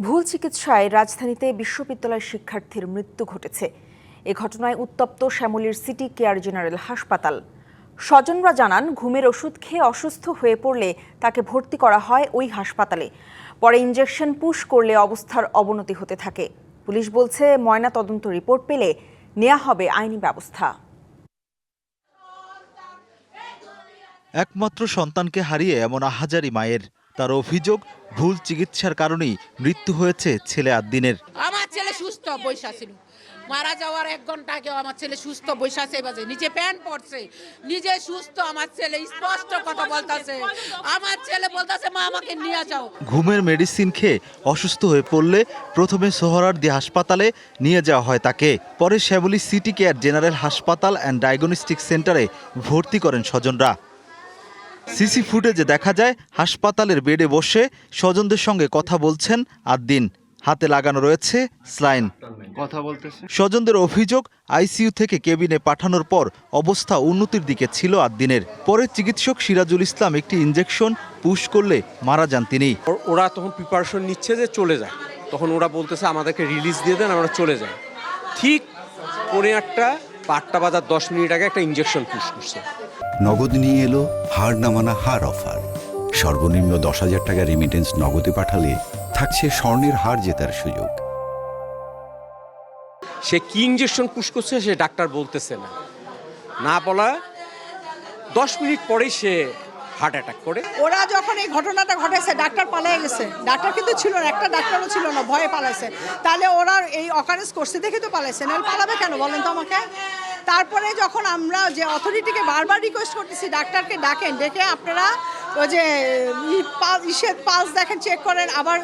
ভুল চিকিৎসায় রাজধানীতে বিশ্ববিদ্যালয় শিক্ষার্থীর মৃত্যু ঘটেছে। এ ঘটনায় উত্তপ্ত শ্যামলীর সিটি কেয়ার জেনারেল হাসপাতাল। স্বজনরা জানান, ঘুমের ওষুধ খেয়ে অসুস্থ হয়ে পড়লে তাকে ভর্তি করা হয় ওই হাসপাতালে। পরে ইনজেকশন পুশ করলে অবস্থার অবনতি হতে থাকে। পুলিশ বলছে, ময়না তদন্ত রিপোর্ট পেলে নেওয়া হবে আইনি ব্যবস্থা। একমাত্র সন্তানকে হারিয়ে এমন আহাজারি মায়ের। তার অভিযোগ, ভুল চিকিৎসার কারণেই মৃত্যু হয়েছে ছেলে আদ্দিনের। আমার ছেলে সুস্থ বৈশা ছিল, মারা যাওয়ার 1 ঘন্টা আগেও আমার ছেলে সুস্থ বৈশা আছে, বাজে নিচে প্যান্ট পড়ছে, নিজে সুস্থ। আমার ছেলে স্পষ্ট কথা বলতেছে, আমার ছেলে বলতেছে, মা আমাকে নিয়ে যাও। ঘুমের মেডিসিন খেয়ে অসুস্থ হয়ে পড়লে প্রথমে সোহরাওয়ার্দী হাসপাতালে নিয়ে যাওয়া হয় তাকে। পরে শ্যামলী সিটি কেয়ার জেনারেল হাসপাতাল অ্যান্ড ডায়াগনস্টিক সেন্টারে ভর্তি করেন স্বজনরা। সিসি ফুটেজে দেখা যায়, হাসপাতালের বেডে বসে স্বজনদের সঙ্গে কথা বলছেন আদ্দিন। হাতে লাগানো রয়েছে স্লাইন। কথা বলতেছে। স্বজনদের অভিযোগ, আইসিইউ থেকে কেবিনে পাঠানোর পর অবস্থা উন্নতির দিকে ছিল আদ্দিনের। পরে চিকিৎসক সিরাজুল ইসলাম একটি ইনজেকশন পুশ করলে মারা যান তিনি। ওরা তখন প্রিপারেশন নিচ্ছে যে চলে যায়, তখন ওরা বলতেছে আমাদেরকে রিলিজ দিয়ে দেন, আমরা চলে যাই। ঠিক 8টা বাজার 10 মিনিট আগে একটা ইনজেকশন পুশ করছে। নগদ নিয়ে এলো হার না মানা হার অফার। সর্বনিম্ন 10,000 টাকা রেমিটেন্স নগদে পাঠালে থাকছে স্বর্ণের হার জেতার সুযোগ। সে কি ইনজেকশন পুশ করছে সে ডাক্তার বলতেছে না বলা 10 মিনিট পরেই সে হার্ট অ্যাটাক করে। ওরা যখন এই ঘটনাটা ঘটেছে, ডাক্তার পালিয়ে গেছে। ডাক্তার কিন্তু ছিল না, একটা ডাক্তারও ছিল না, ভয়ে পালাইছে। তাহলে ওরা এই অকারেন্স করছে দেখে তো পালাইছে, নাহলে পালাবে কেন বলেন তো আমাকে? তারপরে যখন আমরা যে অথরিটিকে বারবার রিকোয়েস্ট করতেছি, ডাক্তারকে ডাকেন, ডেকে আপনারা ওই যে পালস দেখেন, চেক করেন, আবার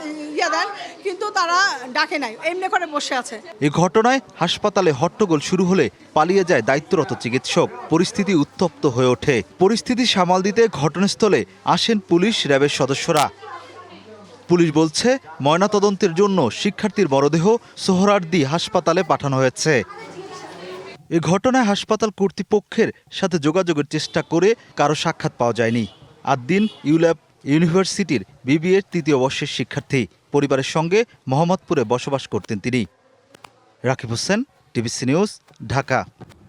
দেন, কিন্তু তারা ডাকে নাই, এমনি করে বসে আছে। এই ঘটনায় হাসপাতালে হট্টগোল শুরু হলে পালিয়ে যায় দায়িত্বরত চিকিৎসক। পরিস্থিতি উত্তপ্ত হয়ে ওঠে। পরিস্থিতি সামাল দিতে ঘটনাস্থলে আসেন পুলিশ, র্যাবের সদস্যরা। পুলিশ বলছে, ময়নাতদন্তের জন্য শিক্ষার্থীর মরদেহ সোহরাওয়ার্দী হাসপাতালে পাঠানো হয়েছে। এ ঘটনায় হাসপাতাল কর্তৃপক্ষের সাথে যোগাযোগের চেষ্টা করে কারো সাক্ষাৎ পাওয়া যায়নি। আদ্দিন ইউল্যাব ইউনিভার্সিটির বিবিএর 3য় বর্ষের শিক্ষার্থী। পরিবারের সঙ্গে মোহাম্মদপুরে বসবাস করতেন তিনি। Rakib Hossain, TVC news, Dhaka.